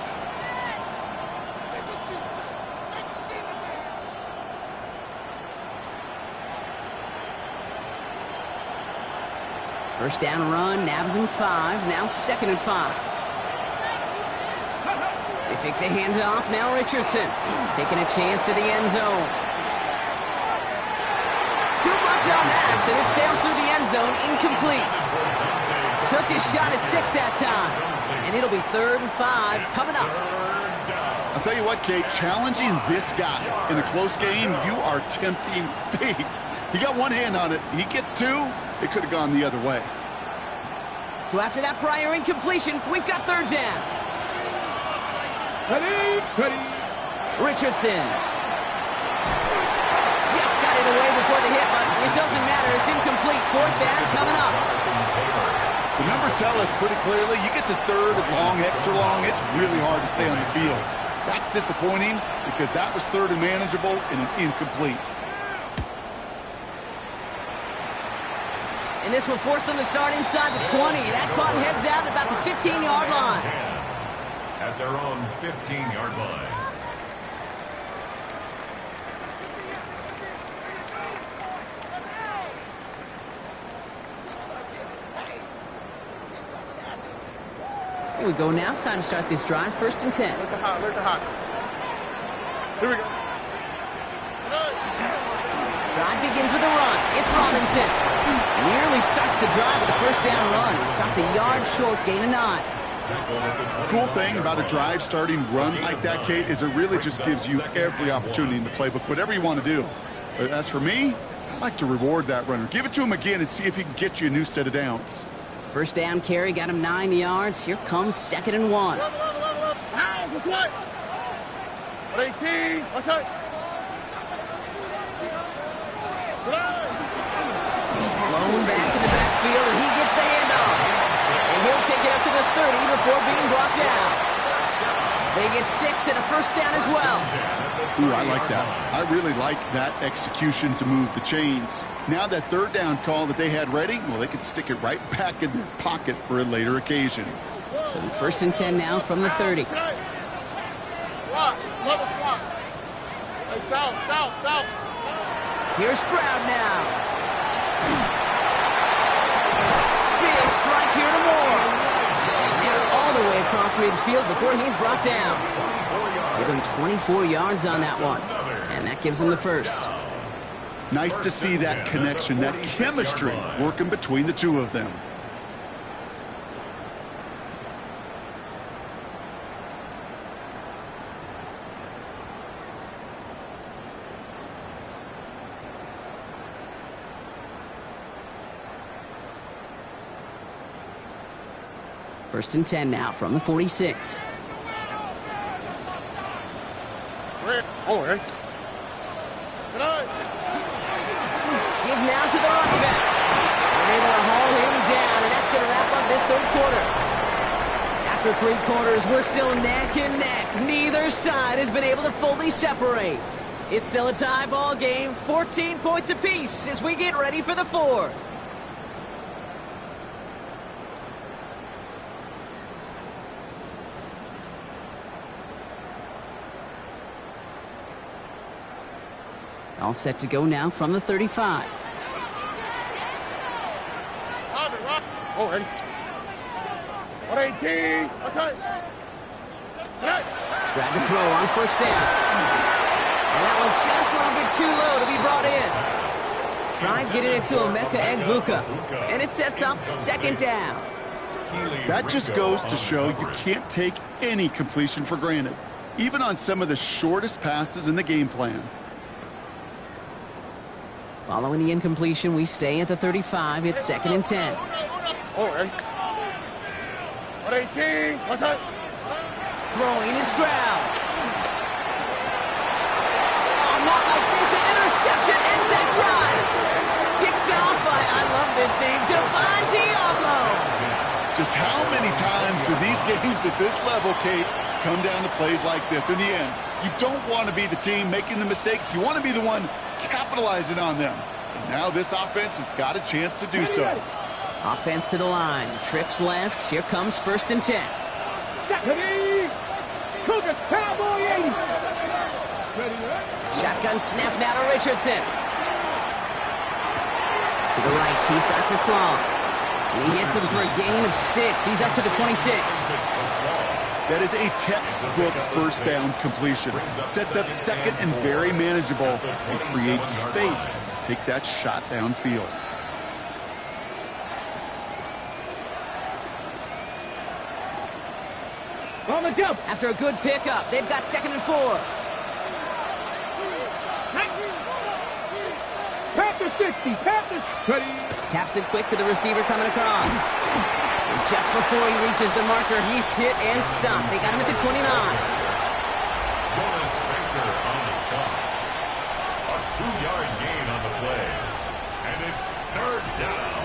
First down run, nabs him 5, now 2nd and 5. They fake the handoff, now Richardson taking a chance to the end zone. Too much on that, and it sails through the end zone, incomplete. Took his shot at 6 that time, and it'll be 3rd and 5 coming up. I I'll tell you what, Kate, challenging this guy in a close game, you are tempting fate. He got one hand on it. He gets two. It could have gone the other way. So after that prior incompletion, we've got third down. Ready. Richardson. Just got it away before the hit, but it doesn't matter. It's incomplete. Fourth down coming up. The numbers tell us pretty clearly, you get to third and long, extra long, it's really hard to stay on the field. That's disappointing because that was third and manageable and an incomplete. And this will force them to start inside the 20. That caught heads out at about the 15-yard line. At their own 15-yard line. Here we go now. Time to start this drive. First and 10. Let the hot. Here we go. Drive begins with a run. It's Robinson. Nearly starts the drive with a first down run. Stopped a yard short, gain of 9. Cool thing about a drive starting run like that, Kate, is it really just gives you every opportunity in the playbook, whatever you want to do. But as for me, I like to reward that runner. Give it to him again and see if he can get you a new set of downs. First down carry got him 9 yards. Here comes 2nd and 1. What's that? 18. What's that? Blown back in the backfield, and he gets the handoff. And he'll take it up to the 30 before being brought down. They get 6 and a first down as well. Ooh, I like that. I really like that execution to move the chains. Now that third down call that they had ready, well, they can stick it right back in their pocket for a later occasion. So first and 10 now from the 30. Swap. Another swap. Hey, south. Here's Stroud now. Big strike here to Moore. And they're all the way across midfield before he's brought down. Give him 24 yards on that one. And that gives him the first. Nice to see that connection, that chemistry working between the two of them. First and 10 now from the 46. Oh, hey. Give now to the running back. They're able to haul him down, and that's going to wrap up this third quarter. After 3 quarters, we're still neck and neck. Neither side has been able to fully separate. It's still a tie ball game, 14 points apiece as we get ready for the fourth. All set to go now from the 35. Oh, ready. 118. What's that? Stroud to throw on first down. And that was just a little bit too low to be brought in. Tried getting it to Emeka Egbuka. And it sets up second down. That just goes to show you can't take any completion for granted, even on some of the shortest passes in the game plan. Following the incompletion, we stay at the 35. It's 2nd and 10. Oh, ready. 118. What's that? Throwing is Stroud. Oh, not like this. An interception ends that drive. Picked off by, I love this name, Devon Diablo. Just how many times do these games at this level, Kate, come down to plays like this? In the end, you don't want to be the team making the mistakes. You want to be the one capitalizing on them. And now this offense has got a chance to do so. Offense to the line. Trips left. Here comes 1st and 10. Cougar Cowboy 80. Shotgun snap now to Richardson. To the right, he's got Teslam. And he hits him for a gain of 6. He's up to the 26. That is a textbook first down completion. Sets up second and very manageable and creates space to take that shot downfield. On the jump. After a good pickup, they've got 2nd and 4. Panther 60. Panther 20. Taps it quick to the receiver coming across. And just before he reaches the marker, he's hit and stopped. They got him at the 29. Bonus center on the stop. A 2-yard gain on the play. And it's 3rd down.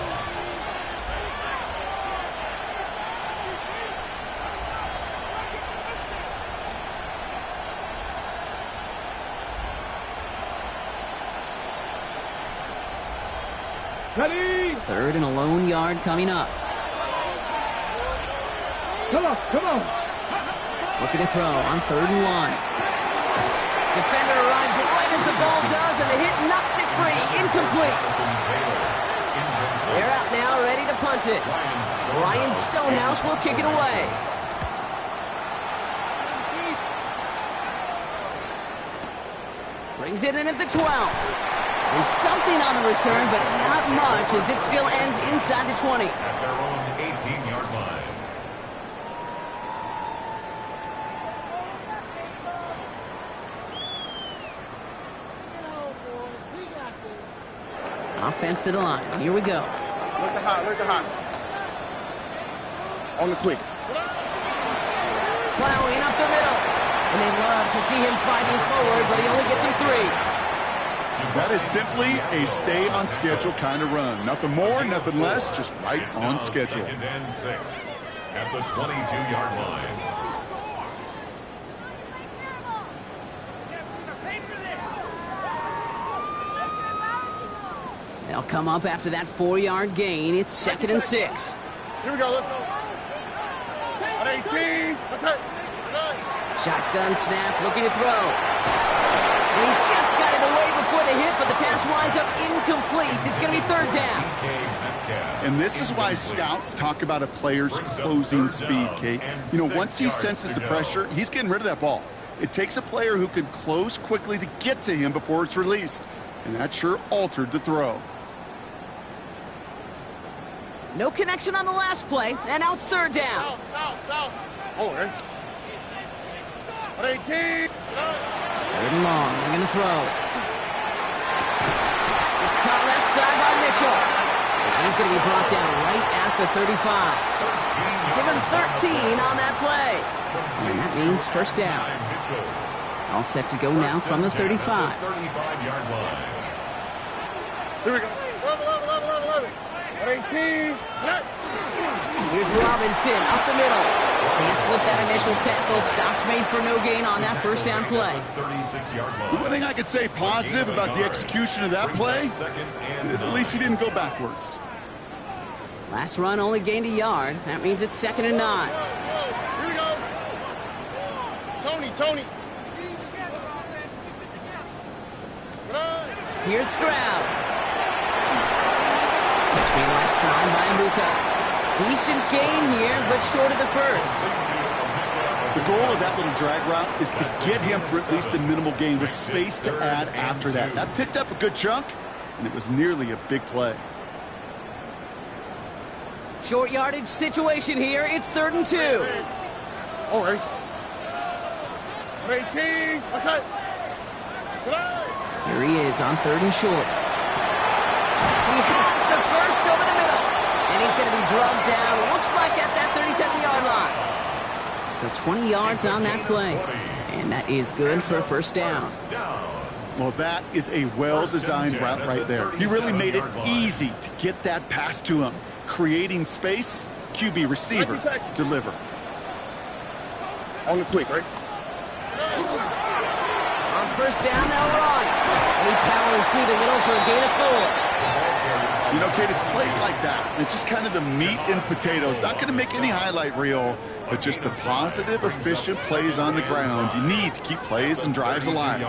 Ready. 3rd and a lone yard coming up. Come on. Come on. Looking to throw on 3rd and 1. Defender arrives right as the ball does, and the hit knocks it free. Incomplete. They're out now, ready to punt it. Ryan Stonehouse will kick it away. Brings it in at the 12. And something on the return, but not much, as it still ends inside the 20. At their own 18-yard line. Offense to the line. Here we go. Look the hot, look the hot. On the quick. Plowing up the middle. And they love to see him fighting forward, but he only gets him 3. That is simply a stay on schedule kind of run. Nothing more, nothing less, just right It's on now schedule. 2nd and 6 at the 22-yard line. They'll come up after that 4-yard gain. It's 2nd and 6. Here we go, let's go. At 18, that's it. Shotgun snap, looking to throw. He just got it away before the hit, but the pass winds up incomplete. It's going to be 3rd down. And this is why scouts talk about a player's closing speed, Kate. You know, once he senses the pressure, he's getting rid of that ball. It takes a player who can close quickly to get to him before it's released. And that sure altered the throw. No connection on the last play, and now it's 3rd down. South. Oh, right. At 18. 3rd and long, they're going to throw. It's caught left side by Mitchell. And he's going to be brought down right at the 35. Give him 13 on that play. And that means 1st down. All set to go now from the 35. 35-yard line. Here we go. 11. At 18. Here's Robinson up the middle. Can't slip that initial tackle. Stops made for no gain on that 1st down play. 36-yard line. One thing I could say positive about the execution of that play is at least he didn't go backwards. Last run only gained a yard. That means it's 2nd and 9. Here we go. Tony. Here's Stroud. Catch me left side by Amuka. Decent gain here, but short of the 1st. The goal of that little drag route is to get him for at least a minimal gain with space to add after that. That picked up a good chunk, and it was nearly a big play. Short yardage situation here. It's 3rd and 2. All right. At 18. That's it. Here he is on 3rd and short. He has the 1st over the middle. And he's going to be drugged down, looks like at that 37-yard line. So 20 yards on that play. And that is good for a 1st down. Well, that is a well-designed route right there. He really made it easy to get that pass to him. Creating space, QB receiver, deliver. On the quick, right? On 1st down, they'll run. And he powers through the middle for a gain of 4. You know, Kate, it's plays like that. It's just kind of the meat and potatoes. Not going to make any highlight reel, but just the positive, efficient plays on the ground. You need to keep plays and drives alive.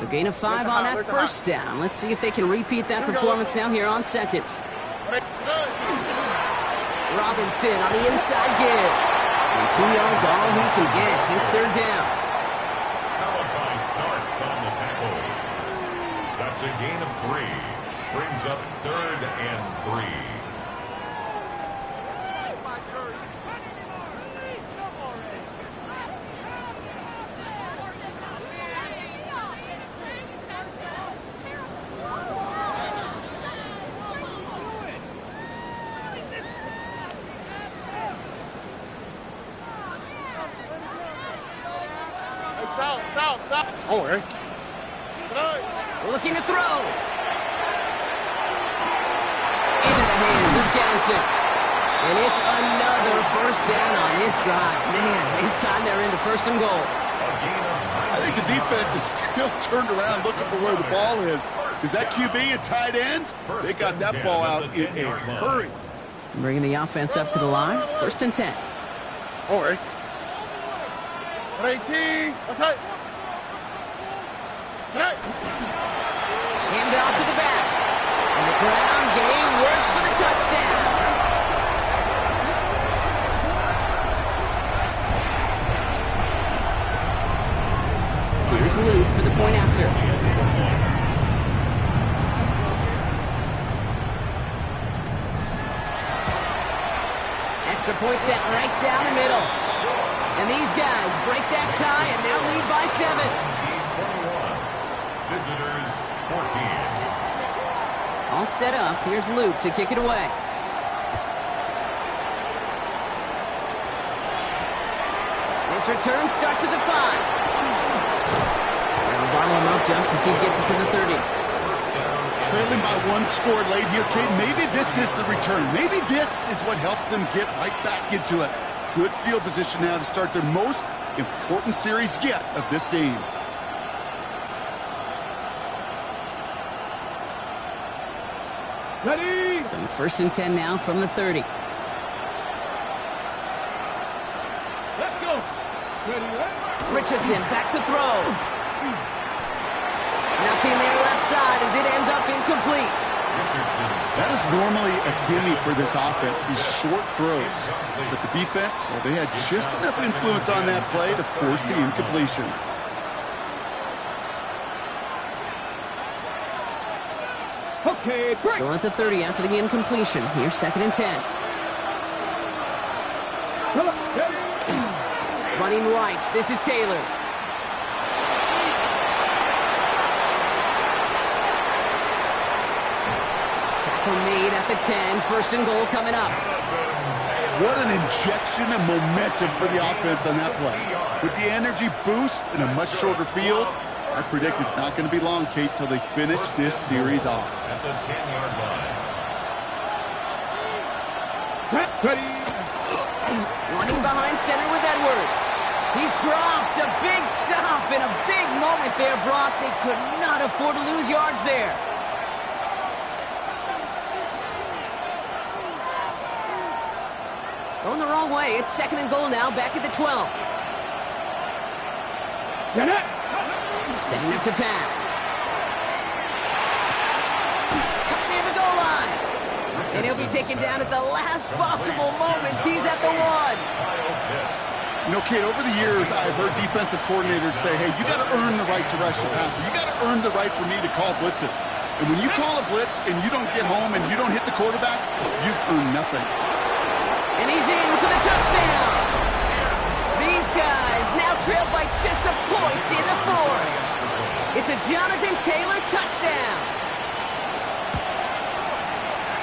So gain of 5 on that 1st down. Let's see if they can repeat that performance now here on 2nd. Robinson on the inside give. And 2 yards all he can get. It's 3rd down. Malachi starts on the tackle. That's a gain of 3. Brings up 3rd and 3. South. Oh, right. Looking to throw. Into the hands of Ganson. And it's another first down on this drive. Man, this time they're into first and goal. I think the defense is still turned around looking for where the ball is. Is that QB and tight ends? They got that ball out in a hurry. Bringing the offense up to the line. First and 10. All right. 18. That's it. Hand off to the back. And the ground game works for the touchdown. Here's Luke for the point after. Extra point set right down the middle. And these guys break that tie and now lead by 7. Visitors 14. All set up. Here's Luke to kick it away. This return starts at the 5. They'll bottle him up just as he gets it to the 30. Trailing by 1 score late here, Kate. Maybe this is the return. Maybe this is what helps them get right back into it. Good field position now to start their most important series yet of this game. Ready. So first and 10 now from the 30. Let's go. Ready. Richardson back to throw. Nothing there left side as it ends up incomplete. That is normally a gimme for this offense, these short throws. But the defense, well, they had just enough influence on that play to force the incompletion. Okay, break. Still at the 30 after the incompletion. Here's second and 10. Ready. Running right. This is Taylor. Tackle made at the 10. First and goal coming up. What an injection of momentum for the offense on that play. With the energy boost in a much shorter field, I predict it's not going to be long, Kate, till they finish this series off. At the 10-yard line. Ready. Running behind center with Edwards. He's dropped. A big stop and a big moment there, Brock. They could not afford to lose yards there. Going the wrong way. It's second and goal now, back at the 12. Get it. Setting up to pass. Cut near the goal line. And he'll be taken down at the last possible moment. He's at the 1. You know, Kate, over the years, I've heard defensive coordinators say, hey, you got to earn the right to rush the passer. You got to earn the right for me to call blitzes. And when you call a blitz and you don't get home and you don't hit the quarterback, you've earned nothing. And he's in for the touchdown. These guys now trail by just a point in the 4th. It's a Jonathan Taylor touchdown.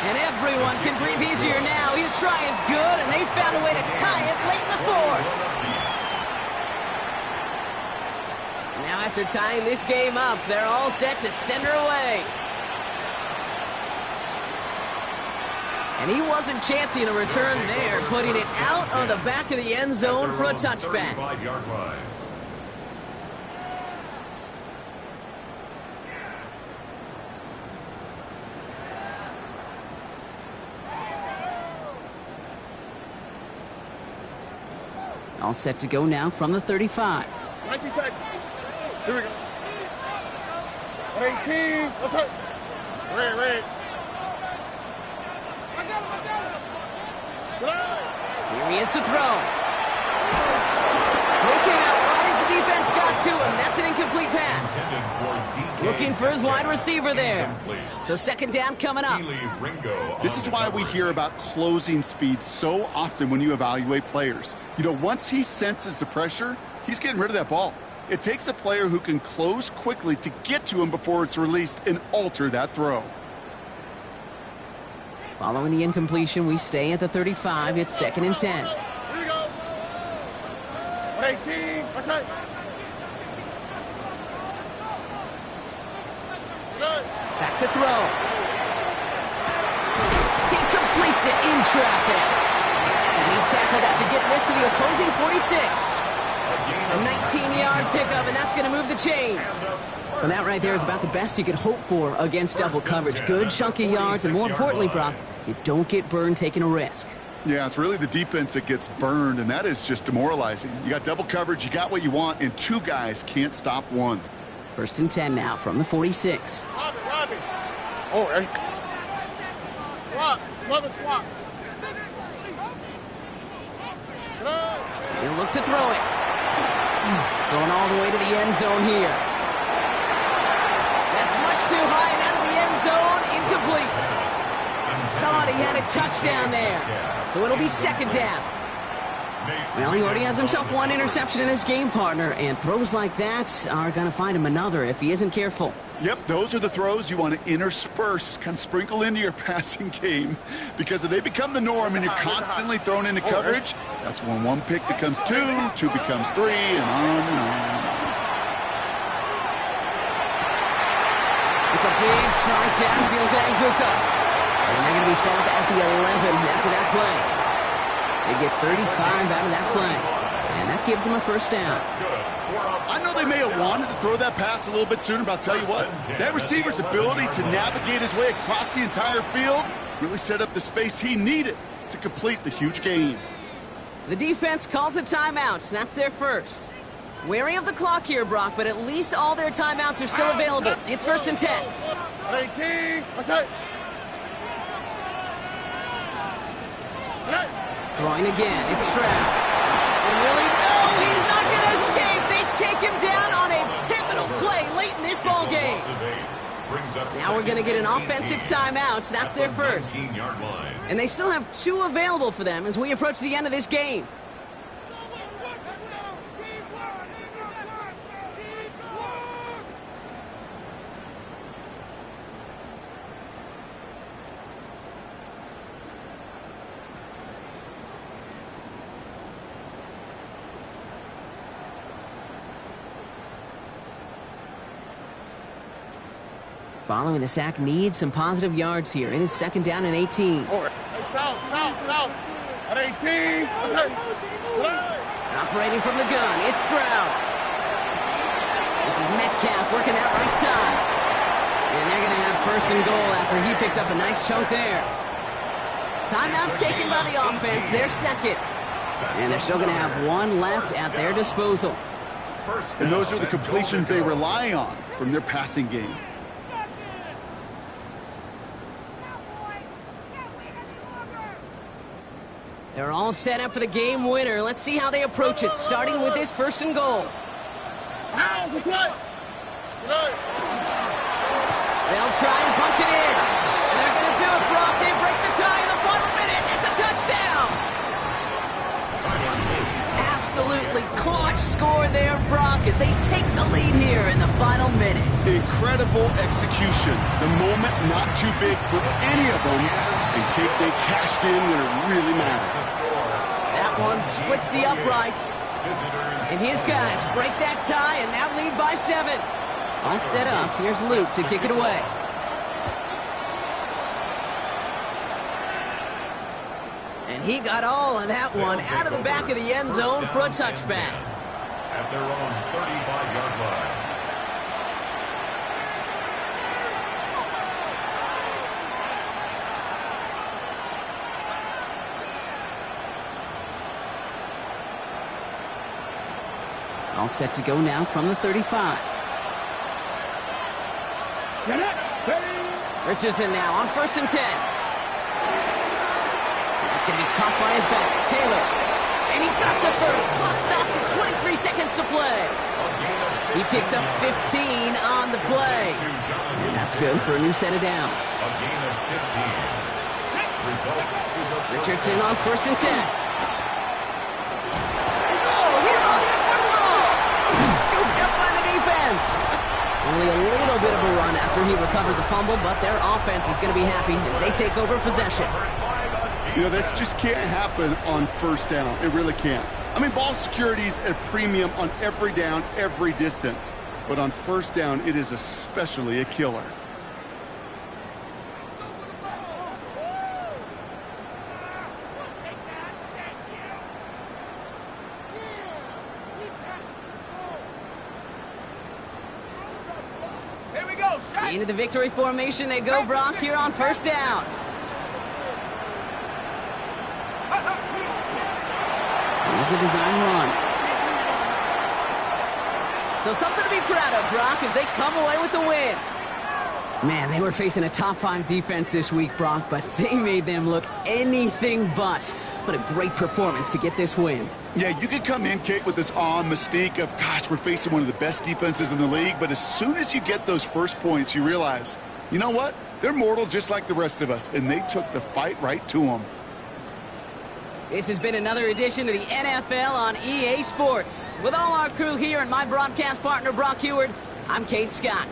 And everyone can breathe easier now. His try is good, and they found a way to tie it late in the 4th. Now after tying this game up, they're all set to send her away. And he wasn't chancing a return there, putting it out of the back of the end zone for a touchback. 35-yard line. All set to go now from the 35. 19 seconds. Here we go. 18. Let's hit. Red. Here he is to throw. Looking out right as the defense got to him. That's an incomplete pass. Looking for his wide receiver there. So second down coming up. This is why we hear about closing speed so often when you evaluate players. You know, once he senses the pressure, he's getting rid of that ball. It takes a player who can close quickly to get to him before it's released and alter that throw. Following the incompletion, we stay at the 35. It's second and 10. Here we go. 18. Let's hit. to throw. He completes it in traffic. And he's tackled after getting this to the opposing 46. A 19-yard pickup, and that's going to move the chains. And that right there is about the best you could hope for against double coverage. Good chunky yards, and more importantly, Brock, you don't get burned taking a risk. Yeah, it's really the defense that gets burned, and that is just demoralizing. You got double coverage, you got what you want, and two guys can't stop one. 1st and 10 now from the 46. Oh, hey. Swap. Another swap. He'll look to throw it. Going all the way to the end zone here. That's much too high and out of the end zone. Incomplete. Thought he had a touchdown there. So it'll be 2nd down. Well, he already has himself one interception in this game, partner, and throws like that are going to find him another if he isn't careful. Yep, those are the throws you want to intersperse, kind of sprinkle into your passing game, because if they become the norm and you're constantly thrown into coverage, that's when one pick becomes two, two becomes three, and on and on. It's a big strike downfield to Anguka. And they're going to be set up at the 11 after that play. They get 35 out of that play. And that gives them a 1st down. I know they may have wanted to throw that pass a little bit sooner, but I'll tell you what, that receiver's ability to navigate his way across the entire field really set up the space he needed to complete the huge gain. The defense calls a timeout. That's their first. Wary of the clock here, Brock, but at least all their timeouts are still available. It's 1st and 10. 18. What's that? Throwing again. It's Stroud. And really, no, he's not going to escape. They take him down on a pivotal play late in this ball game. Now we're going to get an offensive timeout. That's their first. And they still have 2 available for them as we approach the end of this game. Following the sack, needs some positive yards here. It is 2nd down and 18. South. At 18. What's that? Operating from the gun, it's Stroud. This is Metcalf working that right side. And they're going to have 1st and goal after he picked up a nice chunk there. Timeout taken by the offense, their 2nd. And they're still going to have 1 left at their disposal. And those are the completions they rely on from their passing game. They're all set up for the game winner. Let's see how they approach it, starting with this 1st and goal. They'll try and punch it in. And they're going to do it, Brock. They break the tie in the final minute. It's a touchdown. Absolutely clutch score there, Brock, as they take the lead here in the final minutes. Incredible execution. The moment not too big for any of them. And they cashed in when it really mattered. That one splits the uprights. And his guys break that tie and now lead by 7. All set up. Here's Luke to kick it away. And he got all of that one out of the back of the end zone for a touchback. At their own 35-yard line. All set to go now from the 35. Richardson now on 1st and 10. That's going to be caught by his back. Taylor. And he got the first. Clock stops at 23 seconds to play. He picks up 15 on the play. And that's good for a new set of downs. A gain of 15. Result is a Richardson on 1st and 10. Scooped up by the defense. Only a little bit of a run after he recovered the fumble, but their offense is going to be happy as they take over possession. You know, this just can't happen on 1st down. It really can't. I mean, ball security's at a premium on every down, every distance. But on 1st down, it is especially a killer. Into the victory formation they go, Brock, here on first down. Here's a design run. So something to be proud of, Brock, as they come away with the win. Man, they were facing a top-5 defense this week, Brock, but they made them look anything but. What a great performance to get this win. Yeah, you could come in, Kate, with this awe and mystique of, gosh, we're facing one of the best defenses in the league, but as soon as you get those first points, you realize, you know what? They're mortal just like the rest of us, and they took the fight right to them. This has been another edition of the NFL on EA Sports. With all our crew here and my broadcast partner, Brock Heward, I'm Kate Scott.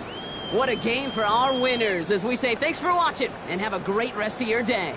What a game for our winners as we say thanks for watching and have a great rest of your day.